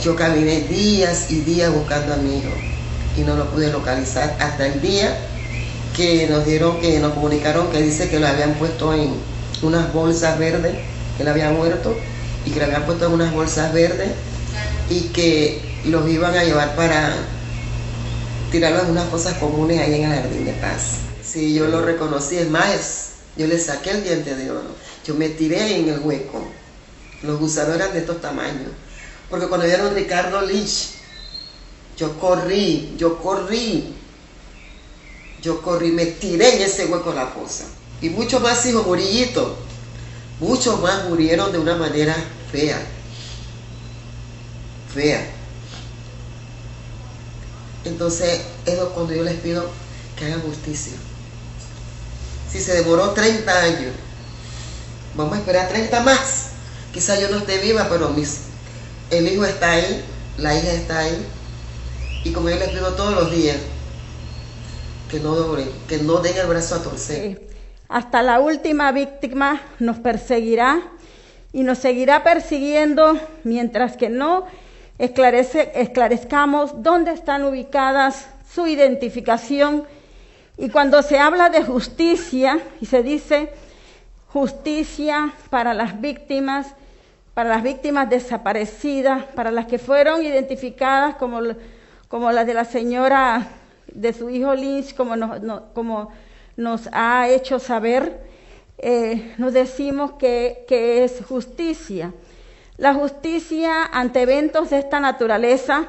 Yo caminé días y días buscando a mi hijo y no lo pude localizar hasta el día que nos comunicaron que dice que lo habían puesto en unas bolsas verdes, que él había muerto y que lo habían puesto en unas bolsas verdes y que los iban a llevar para tirarlo en unas cosas comunes ahí en el Jardín de Paz. Sí, yo lo reconocí, es más, yo le saqué el diente de oro, yo me tiré en el hueco, los gusanos eran de estos tamaños, porque cuando vieron Ricardo Lynch, yo corrí, me tiré en ese hueco de la fosa. Y muchos más hijos, Murillitos, muchos más murieron de una manera fea. Entonces, es cuando yo les pido que hagan justicia. Si se demoró 30 años, vamos a esperar 30 más. Quizá yo no esté viva, pero el hijo está ahí, la hija está ahí. Y como yo les pido todos los días, que no doblen, que no den el brazo a torcer. Hasta la última víctima nos perseguirá y nos seguirá persiguiendo mientras que no esclarezcamos dónde están ubicadas su identificación. Y cuando se habla de justicia y se dice justicia para las víctimas desaparecidas, para las que fueron identificadas como la de la señora, de su hijo Lynch, como nos ha hecho saber, nos decimos que es justicia. La justicia ante eventos de esta naturaleza,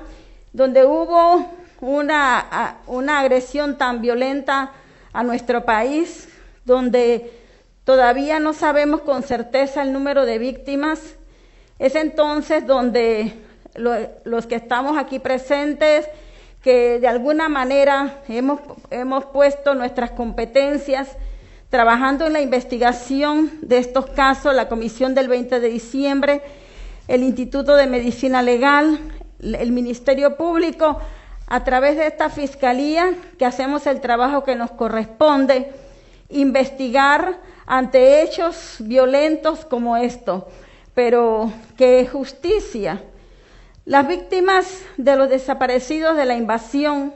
donde hubo una agresión tan violenta a nuestro país, donde todavía no sabemos con certeza el número de víctimas, es entonces donde los que estamos aquí presentes, que de alguna manera hemos puesto nuestras competencias trabajando en la investigación de estos casos, la comisión del 20 de diciembre, el Instituto de Medicina Legal, el Ministerio Público, a través de esta fiscalía, que hacemos el trabajo que nos corresponde, investigar ante hechos violentos como estos, pero que justicia. Las víctimas de los desaparecidos de la invasión,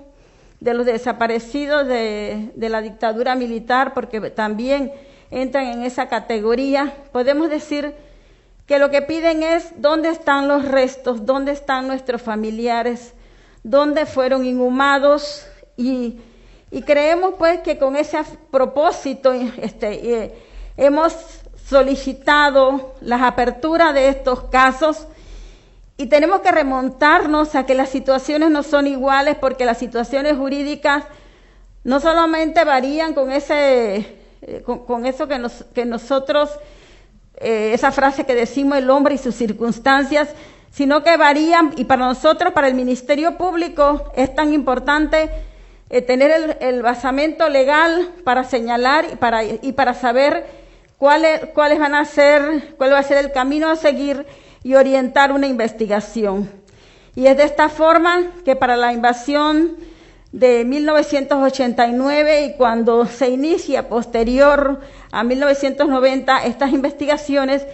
de los desaparecidos de la dictadura militar, porque también entran en esa categoría, podemos decir que lo que piden es dónde están los restos, dónde están nuestros familiares, dónde fueron inhumados, y creemos pues que con ese propósito hemos solicitado las aperturas de estos casos. Y tenemos que remontarnos a que las situaciones no son iguales, porque las situaciones jurídicas no solamente varían con eso que nosotros, esa frase que decimos, el hombre y sus circunstancias, sino que varían, y para nosotros, para el Ministerio Público, es tan importante tener el basamento legal para señalar y para saber cuál va a ser el camino a seguir y orientar una investigación. Y es de esta forma que para la invasión de 1989 y cuando se inicia posterior a 1990 estas investigaciones,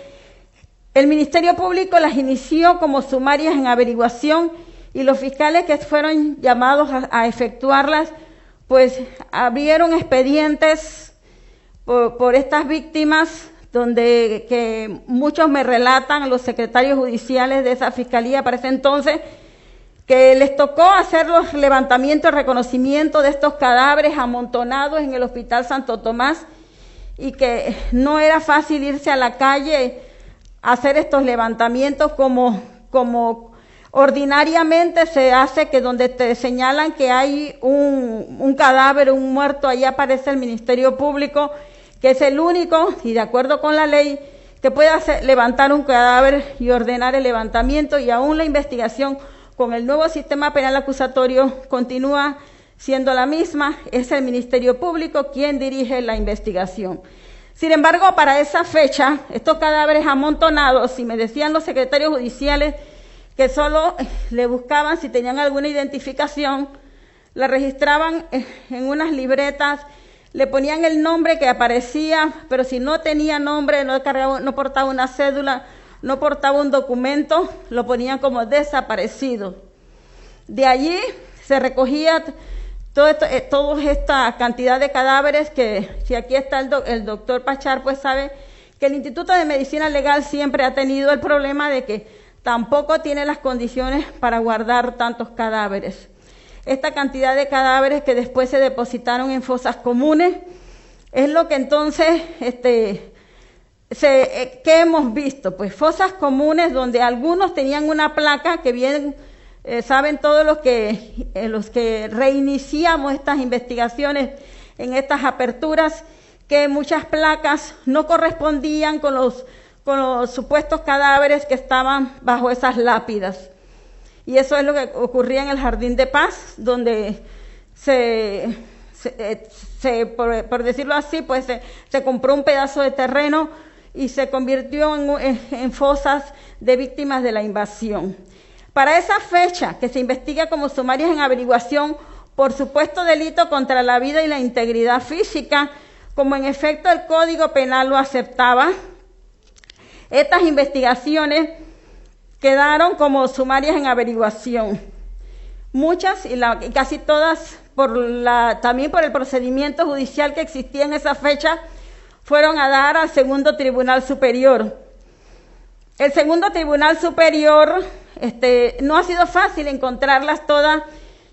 el Ministerio Público las inició como sumarias en averiguación, y los fiscales que fueron llamados a efectuarlas, pues abrieron expedientes por estas víctimas, donde que muchos me relatan, los secretarios judiciales de esa fiscalía para ese entonces, que les tocó hacer los levantamientos y reconocimiento de estos cadáveres amontonados en el Hospital Santo Tomás, y que no era fácil irse a la calle a hacer estos levantamientos como ordinariamente se hace, que donde te señalan que hay un cadáver, un muerto, ahí aparece el Ministerio Público, que es el único, y de acuerdo con la ley, que puede levantar un cadáver y ordenar el levantamiento, y aún la investigación con el nuevo sistema penal acusatorio continúa siendo la misma. Es el Ministerio Público quien dirige la investigación. Sin embargo, para esa fecha, estos cadáveres amontonados, y me decían los secretarios judiciales que solo le buscaban si tenían alguna identificación, la registraban en unas libretas, le ponían el nombre que aparecía, pero si no tenía nombre, no portaba una cédula, no portaba un documento, lo ponían como desaparecido. De allí se recogía toda esta cantidad de cadáveres que, si aquí está el doctor Pachar, pues sabe que el Instituto de Medicina Legal siempre ha tenido el problema de que tampoco tiene las condiciones para guardar tantos cadáveres. Esta cantidad de cadáveres que después se depositaron en fosas comunes es lo que entonces, ¿qué hemos visto? Pues fosas comunes donde algunos tenían una placa que bien saben todos los que reiniciamos estas investigaciones en estas aperturas, que muchas placas no correspondían con los supuestos cadáveres que estaban bajo esas lápidas. Y eso es lo que ocurría en el Jardín de Paz, donde por decirlo así, pues se compró un pedazo de terreno y se convirtió en fosas de víctimas de la invasión. Para esa fecha, que se investiga como sumarias en averiguación por supuesto delito contra la vida y la integridad física, como en efecto el Código Penal lo aceptaba, estas investigaciones quedaron como sumarias en averiguación. Muchas y casi todas, también por el procedimiento judicial que existía en esa fecha, fueron a dar al Segundo Tribunal Superior. El Segundo Tribunal Superior no ha sido fácil encontrarlas todas.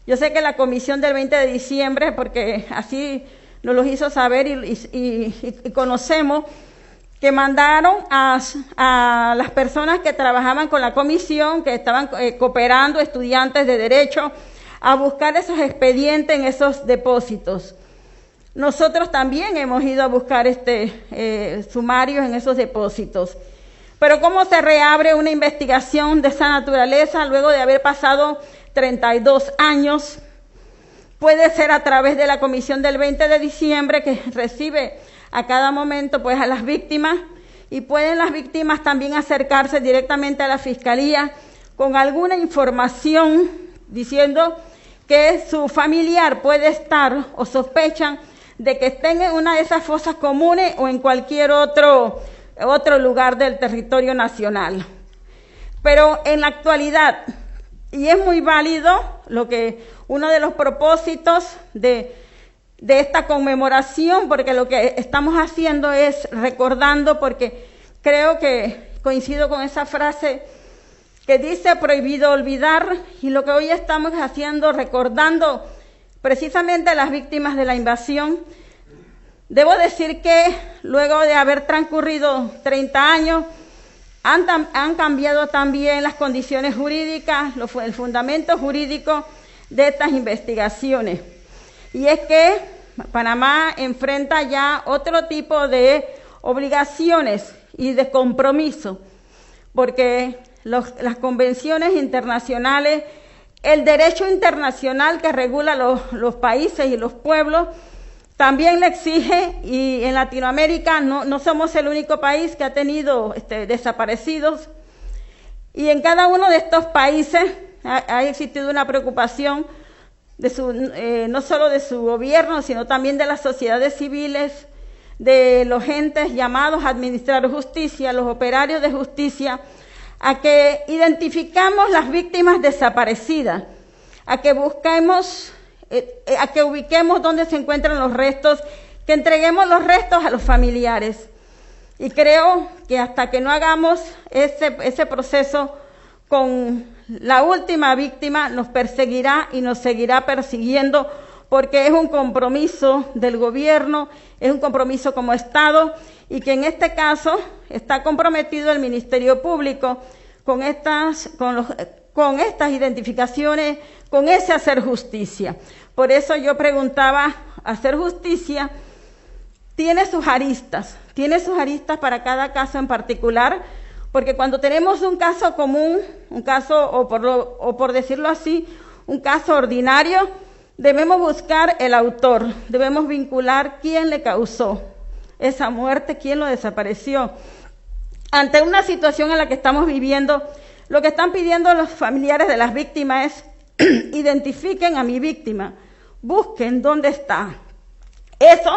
Yo sé que la comisión del 20 de diciembre, porque así nos lo hizo saber y conocemos, que mandaron a las personas que trabajaban con la comisión, que estaban cooperando, estudiantes de derecho, a buscar esos expedientes en esos depósitos. Nosotros también hemos ido a buscar sumarios en esos depósitos. Pero ¿cómo se reabre una investigación de esa naturaleza luego de haber pasado 32 años? Puede ser a través de la comisión del 20 de diciembre que recibe a cada momento pues a las víctimas, y pueden las víctimas también acercarse directamente a la fiscalía con alguna información diciendo que su familiar puede estar o sospechan de que estén en una de esas fosas comunes o en cualquier otro lugar del territorio nacional. Pero en la actualidad, y es muy válido uno de los propósitos de esta conmemoración, porque lo que estamos haciendo es recordando, porque creo que coincido con esa frase que dice prohibido olvidar, y lo que hoy estamos haciendo, recordando precisamente a las víctimas de la invasión. Debo decir que luego de haber transcurrido 30 años, han cambiado también las condiciones jurídicas, el fundamento jurídico de estas investigaciones. Y es que Panamá enfrenta ya otro tipo de obligaciones y de compromiso, porque las convenciones internacionales, el derecho internacional que regula los países y los pueblos, también le exige, y en Latinoamérica no somos el único país que ha tenido desaparecidos, y en cada uno de estos países ha existido una preocupación no solo de su gobierno, sino también de las sociedades civiles, de los entes llamados a administrar justicia, los operarios de justicia, a que identificamos las víctimas desaparecidas, a que ubiquemos dónde se encuentran los restos, que entreguemos los restos a los familiares. Y creo que hasta que no hagamos ese proceso con la última víctima, nos perseguirá y nos seguirá persiguiendo, porque es un compromiso del gobierno, es un compromiso como Estado, y que en este caso está comprometido el Ministerio Público con estas identificaciones, con ese hacer justicia. Por eso yo preguntaba, hacer justicia tiene sus aristas para cada caso en particular, porque cuando tenemos un caso común, un caso, o por decirlo así, un caso ordinario, debemos buscar el autor, debemos vincular quién le causó esa muerte, quién lo desapareció. Ante una situación en la que estamos viviendo, lo que están pidiendo los familiares de las víctimas es identifiquen a mi víctima, busquen dónde está. Ese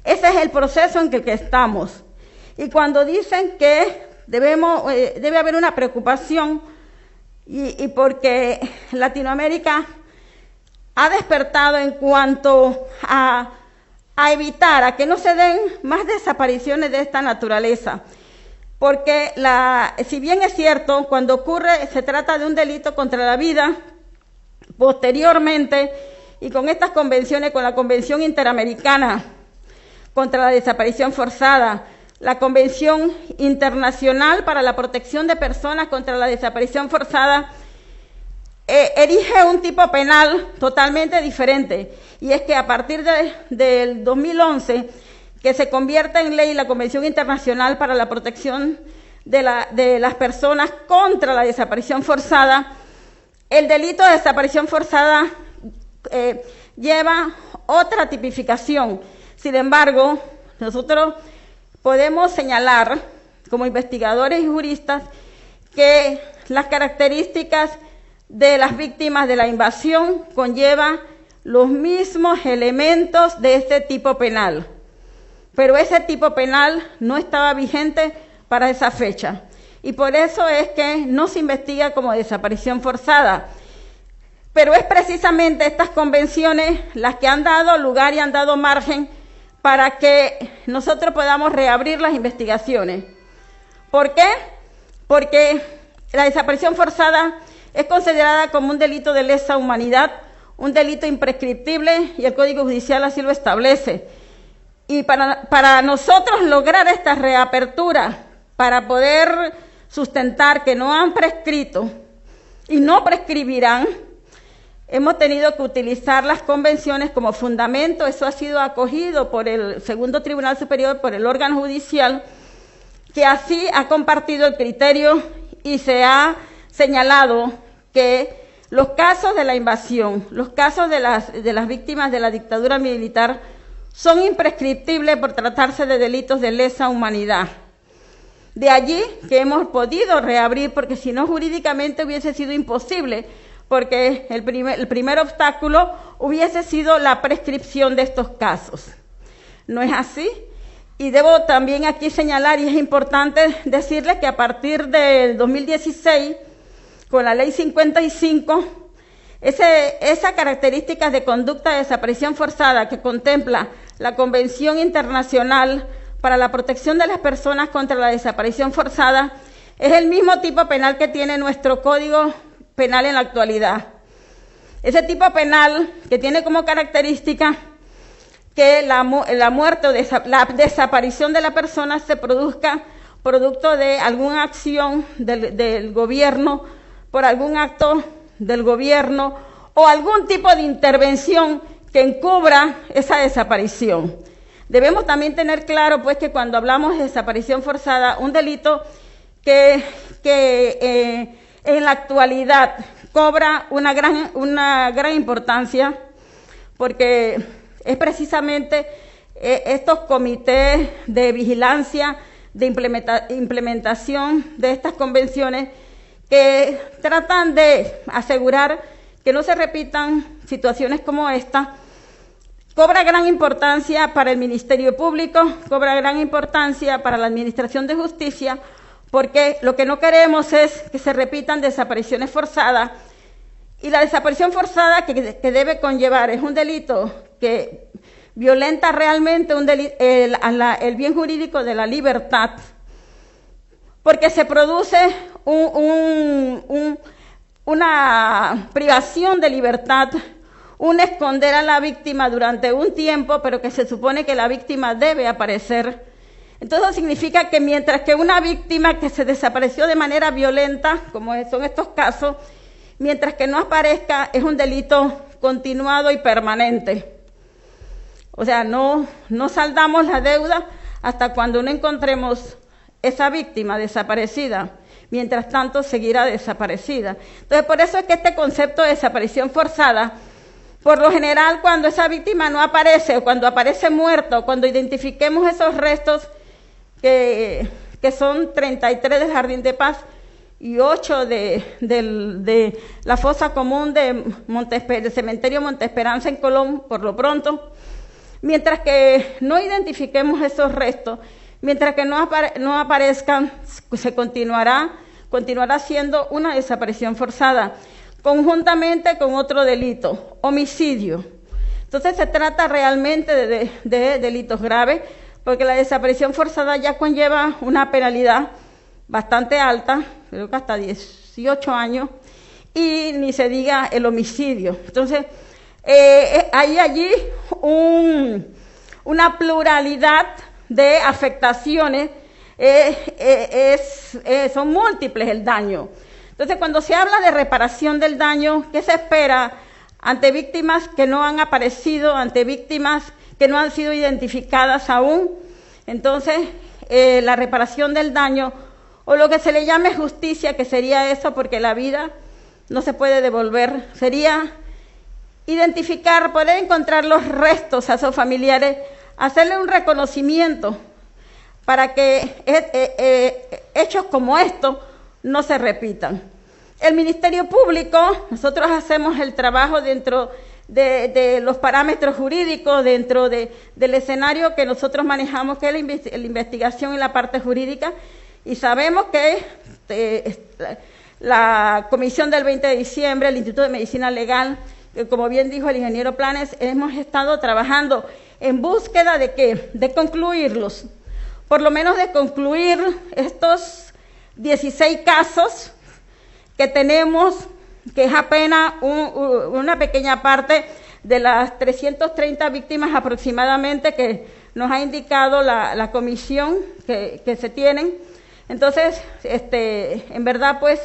es el proceso en que estamos. Y cuando dicen que debe haber una preocupación y porque Latinoamérica ha despertado en cuanto a evitar, a que no se den más desapariciones de esta naturaleza. Porque si bien es cierto, cuando ocurre, se trata de un delito contra la vida, posteriormente, y con estas convenciones, con la Convención Interamericana contra la Desaparición Forzada, la Convención Internacional para la Protección de Personas contra la Desaparición Forzada, erige un tipo penal totalmente diferente, y es que a partir del 2011, que se convierte en ley la Convención Internacional para la Protección de las Personas contra la Desaparición Forzada, el delito de desaparición forzada lleva otra tipificación. Sin embargo, nosotros podemos señalar, como investigadores y juristas, que las características de las víctimas de la invasión conlleva los mismos elementos de este tipo penal. Pero ese tipo penal no estaba vigente para esa fecha. Y por eso es que no se investiga como desaparición forzada. Pero es precisamente estas convenciones las que han dado lugar y han dado margen para que nosotros podamos reabrir las investigaciones. ¿Por qué? Porque la desaparición forzada es considerada como un delito de lesa humanidad, un delito imprescriptible, y el Código Judicial así lo establece. Y para nosotros lograr esta reapertura, para poder sustentar que no han prescrito y no prescribirán, hemos tenido que utilizar las convenciones como fundamento. Eso ha sido acogido por el Segundo Tribunal Superior, por el órgano judicial, que así ha compartido el criterio y se ha señalado que los casos de la invasión, los casos de las víctimas de la dictadura militar son imprescriptibles por tratarse de delitos de lesa humanidad. De allí que hemos podido reabrir, porque si no jurídicamente hubiese sido imposible, porque el primer obstáculo hubiese sido la prescripción de estos casos. No es así. Y debo también aquí señalar, y es importante decirles que a partir del 2016, con la Ley 55, esa característica de conducta de desaparición forzada que contempla la Convención Internacional para la Protección de las Personas contra la Desaparición Forzada, es el mismo tipo penal que tiene nuestro Código Penal en la actualidad. Ese tipo penal que tiene como característica que la muerte o la desaparición de la persona se produzca producto de alguna acción del gobierno, por algún acto del gobierno o algún tipo de intervención que encubra esa desaparición. Debemos también tener claro, pues, que cuando hablamos de desaparición forzada, un delito que en la actualidad cobra una gran importancia, porque es precisamente estos comités de vigilancia, de implementación de estas convenciones, que tratan de asegurar que no se repitan situaciones como esta. Cobra gran importancia para el Ministerio Público, cobra gran importancia para la Administración de Justicia, porque lo que no queremos es que se repitan desapariciones forzadas. Y la desaparición forzada que debe conllevar es un delito que violenta realmente el bien jurídico de la libertad, porque se produce una privación de libertad, un esconder a la víctima durante un tiempo, pero que se supone que la víctima debe aparecer. Entonces significa que mientras que una víctima que se desapareció de manera violenta, como son estos casos, mientras que no aparezca, es un delito continuado y permanente. O sea, no saldamos la deuda hasta cuando no encontremos esa víctima desaparecida. Mientras tanto, seguirá desaparecida. Entonces, por eso es que este concepto de desaparición forzada, por lo general, cuando esa víctima no aparece, o cuando aparece muerto, cuando identifiquemos esos restos, que son 33 del Jardín de Paz y 8 de la fosa común del cementerio Monte Esperanza en Colón, por lo pronto, mientras que no identifiquemos esos restos, Mientras que no aparezcan, se continuará siendo una desaparición forzada, conjuntamente con otro delito, homicidio. Entonces se trata realmente de delitos graves, porque la desaparición forzada ya conlleva una penalidad bastante alta, creo que hasta 18 años, y ni se diga el homicidio. Entonces, hay allí una pluralidad de afectaciones, son múltiples el daño. Entonces, cuando se habla de reparación del daño, ¿qué se espera ante víctimas que no han aparecido, ante víctimas que no han sido identificadas aún? Entonces, la reparación del daño, o lo que se le llame justicia, que sería eso, porque la vida no se puede devolver, sería identificar, poder encontrar los restos a esos familiares, hacerle un reconocimiento para que hechos como estos no se repitan. El Ministerio Público, nosotros hacemos el trabajo dentro de los parámetros jurídicos, dentro del escenario que nosotros manejamos, que es la investigación y la parte jurídica, y sabemos que la comisión del 20 de diciembre, el Instituto de Medicina Legal, como bien dijo el ingeniero Planes, hemos estado trabajando en búsqueda de ¿qué? De concluirlos, por lo menos de concluir estos 16 casos que tenemos, que es apenas una pequeña parte de las 330 víctimas aproximadamente que nos ha indicado la comisión que se tienen. Entonces, en verdad, pues,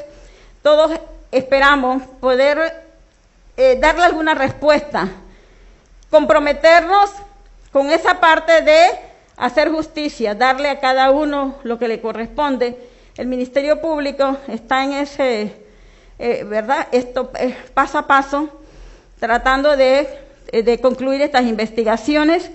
todos esperamos poder darle alguna respuesta, comprometernos con esa parte de hacer justicia, darle a cada uno lo que le corresponde. El Ministerio Público está en ese, ¿verdad? Esto paso a paso, tratando de concluir estas investigaciones.